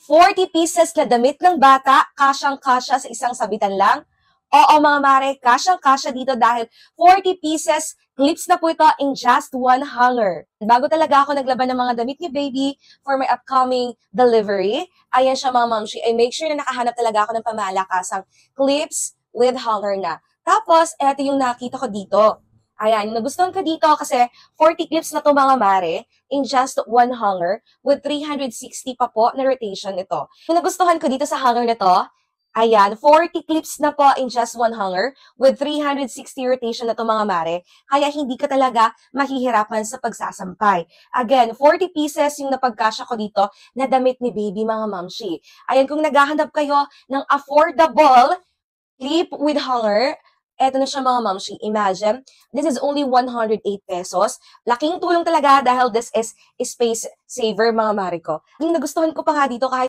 40 pieces na damit ng bata, kasyang-kasya sa isang sabitan lang. Oo mga mare, kasyang-kasya dito dahil 40 pieces clips na po ito in just one hanger. Bago talaga ako naglaban ng mga damit ni baby for my upcoming delivery, ayan siya mga mamshi, ay make sure na nakahanap talaga ako ng pamalakasang clips with hanger na. Tapos, eto yung nakita ko dito. Ayan, nagustuhan ko dito kasi 40 clips na to mga mare in just one hanger with 360 pa po na rotation ito. Yung nagustuhan ko dito sa hanger na to, ayan, 40 clips na po in just one hanger with 360 rotation na to mga mare. Kaya hindi ka talaga mahihirapan sa pagsasampay. Again, 40 pieces yung napagkasya ko dito na damit ni baby mga mamshi. Ayan, kung naghahanap kayo ng affordable clip with hanger, eto na siya mga mamshi. Imagine, this is only 108 pesos. Laking tulong talaga dahil this is space saver mga mare ko. Yung nagustuhan ko pa nga dito kahit